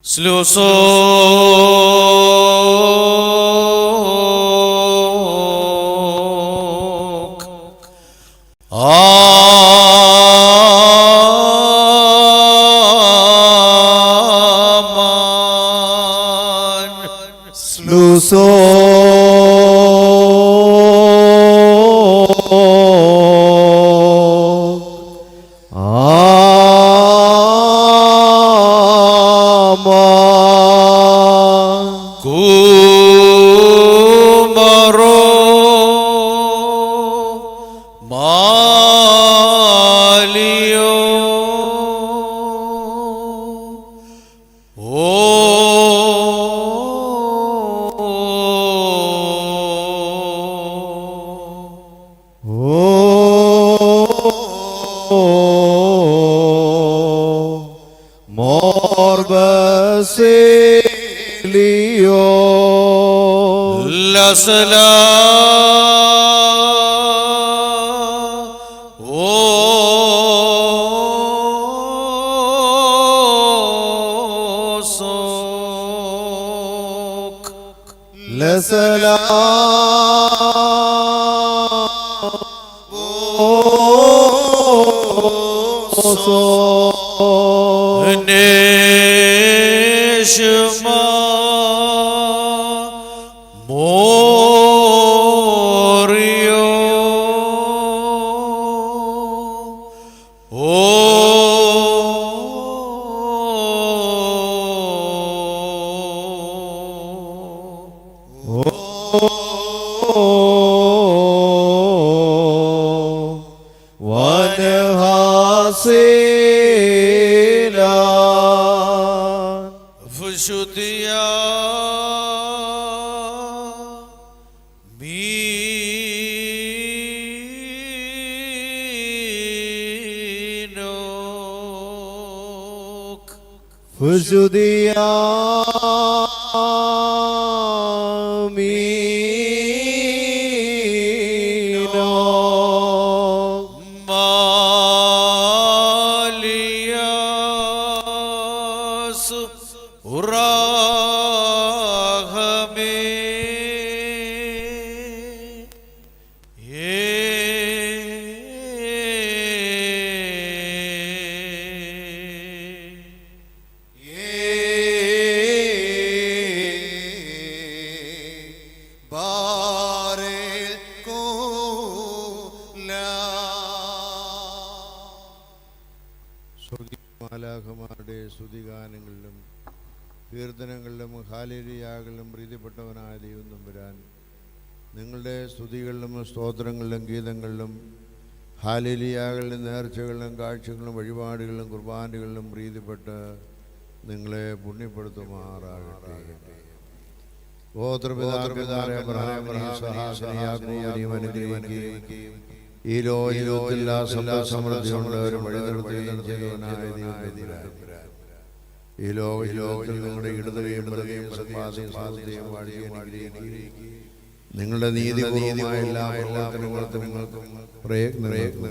Sluso Aman Sluso സ്തുതിഗാനങ്ങളിലും കീർത്തനങ്ങളിലും ഹാലേലുയാകളിലും പ്രീതിപ്പെട്ടവനായ ദൈവം തമ്പുരാൻ, നിങ്ങളുടെ സ്തുതികളിലും സ്തോത്രങ്ങളിലും ഗീതങ്ങളിലും ഹാലേലുയാകളിലും നേർച്ചകളിലും കാഴ്ചകളിലും വഴിപാടുകളിലും കുർബാനകളിലും പ്രീതിപ്പെട്ട് നിങ്ങളെ പുണ്യപ്പെടുത്തുമാറാകട്ടെ. ഈ ലോകത്തിൽ സമൃദ്ധിയുള്ളവരും ഈ ലോകത്തിൽ നിങ്ങളുടെ ഇടതുകയും മൃഗയും സമ്പാദ്യം നിങ്ങളുടെ നീതിപൂർവമായ എല്ലാ പ്രവർത്തനങ്ങൾക്കും നിങ്ങൾക്കും പ്രയത്നങ്ങൾക്കും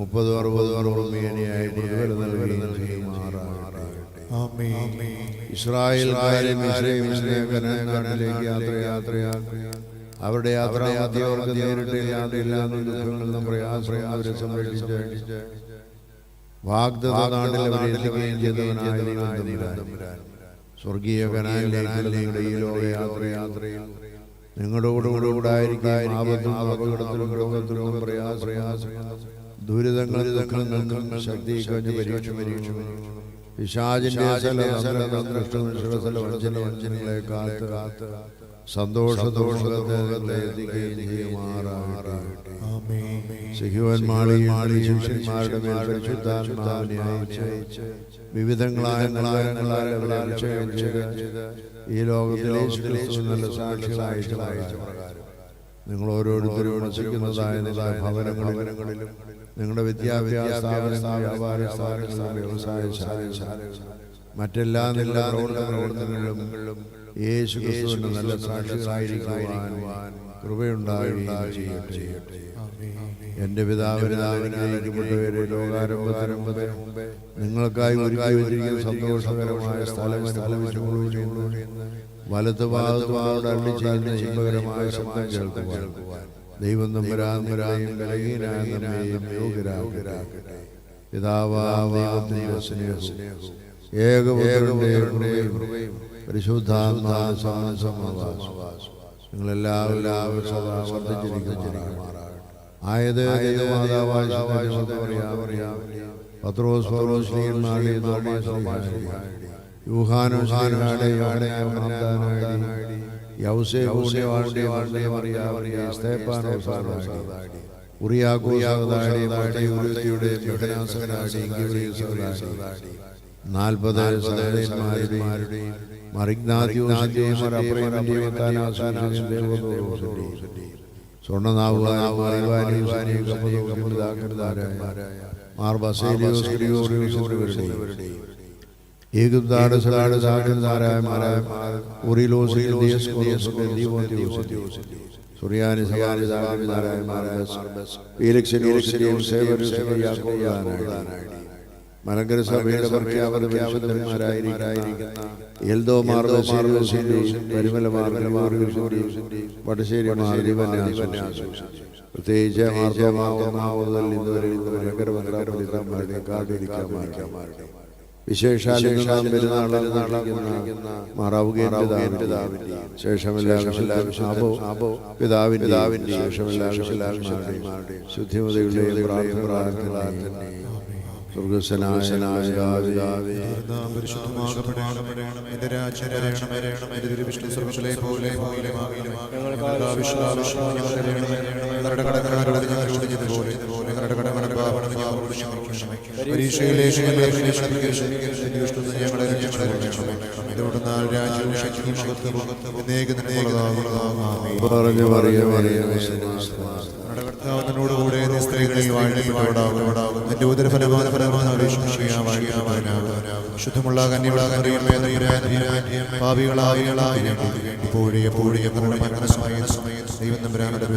30, 60 മേനിയായി ഇസ്രായേൽക്കാരെ യാത്രയാക്കി അവരുടെ യാത്രയാത്രയോർക്ക് നേരിട്ടില്ലാതെ ദുഃഖങ്ങളും പ്രയാസവും അവരെ സംരക്ഷിച്ച് വാഗ്ദത്ത നാട്ടിൽ അവരെ എത്തിക്കുകയും ചെയ്തവനായ ദൈവം സ്വർഗീയ കനാനിലേക്കുള്ള ഈ ലോകയാത്രയിൽ നിങ്ങളോടുകൂടെ ഉണ്ടായിരിക്കുകയും ആപത്തും അപകടത്തിലും രോഗത്തിലും പ്രയാസം ദുരിതങ്ങളും ദുഃഖങ്ങൾക്കും ശക്തി കഴിഞ്ഞ് പരീക്ഷ പിശാചിന്റെ വഞ്ചനകളെ കാത്ത് സന്തോഷത്തോടെ ശിഷ്യന്മാരുടെ മേൽ പരിശുദ്ധാത്മാവിനെ അയച്ച് വിവിധങ്ങളായ നഗരങ്ങളാൽ അവരെ അഭിഷേകം ചെയ്ത് ഈ ലോകത്തിലെ നല്ല സാക്ഷികളായ നിങ്ങൾ ഓരോരുത്തരും വസിക്കുന്നതായ നിങ്ങളുടെ ഭവനങ്ങളിലും നിങ്ങളുടെ വിദ്യാഭ്യാസ സ്ഥാപനങ്ങൾ, വ്യാപാര സ്ഥാപനങ്ങൾ, വ്യവസായശാലകൾ, മറ്റെല്ലാ പ്രവർത്തനങ്ങളിലും യേശു ക്രിസ്തുവിന്റെ നല്ല സാക്ഷികളായിരിക്കുവാൻ കൃപയുണ്ടാകുകയും ചെയ്യട്ടെ. എന്റെ പിതാവിനായിരിക്കപ്പെട്ടവരെ ലോകാരംഭത്തിന് മുമ്പേ നിങ്ങൾക്കായി ഒരുക്കിയിരിക്കുന്ന സന്തോഷകരമായ സ്ഥലം വലത്ത് ഭാഗത്തോട് അരുളി ചെയ്യുന്ന ഇമ്പകരമായ ശബ്ദം കേൾക്കുവാൻ ദൈവം തമ്പുരാൻ ബലഹീനരായ നമ്മെയും യോഗ്യരാക്കട്ടെ. പിതാവാം സ്നേഹവും ഏകപുത്രന്റെ കൃപയും പരിശുദ്ധാത്മാവിന്റെ സമാവാസവും നിങ്ങളെല്ലാവരും സദാ വർദ്ധിച്ചിരിക്കുമാറാകട്ടെ. ആയത് ദൈവമാതാവായ പത്രോസ് പൗലോസ് ശ്ലീഹന്മാരുടെയും യൂഹാനോൻ ശ്ലീഹന്മാരുടെയും യൗസേപ്പ് പുണ്യവാന്റെയും മറിയാമിന്റെയും സ്തെഫാനോസാരുടെയും ഉറിയാക്കോസാരുടെയും മർത്തയൂലിയുടെയും യോഹന്നാനുടെയും ഗബ്രിയേലുടെയും 40 സഹോദരന്മാരുടെയും മറിഗ്നാത്യോസിന്റെയും അപ്രേമിന്റെയും താനാസുരന്റെയും ദേവദൂതന്റെയും സ്വർണ്ണനാവുകാരും മാർ ബസേലിയോസ് ഗ്രിഗോറിയോസിന്റെയും ഈഗുബ്ദാട് സലാട് സാഗന്ധാരായ ഉറിലോസിൽ സുറിയാനി സവാലി സാഗന്ധാരായ ഫീലിക്സിനോസിന്റെയും സേവരുസിന്റെയും യാക്കോബാനായി മലങ്കര സഭയുടെ പ്രഖ്യാപിതന്മാരായിരിക്കുന്ന എൽദോ മാർ ബസേലിയോസിന്റെയും പരിമല മാർ ഗ്രിഗോറിയോസിന്റെയും വടശ്ശേരി മാർ ദിവന്യാസും പ്രത്യേകിച്ച് മാർത്തോമാവുന്നതിൽ ഇന്നുവരെ മലങ്കര കാട്ടിരിക്കാമാരുടെയും വിശേഷാൽ പിതാവിന്റെ ശുദ്ധിമതയുടെയും കർത്താവിനോടുകൂടെ സ്ത്രീകളിൽ വാഴ്ത്തപ്പെട്ടവളാകും. എന്റെ ഉദരഫലമായ ശുദ്ധമുള്ള പാപികളായ ഇപ്പോഴേ എപ്പോഴും ദൈവം തമ്പുരാനുടെ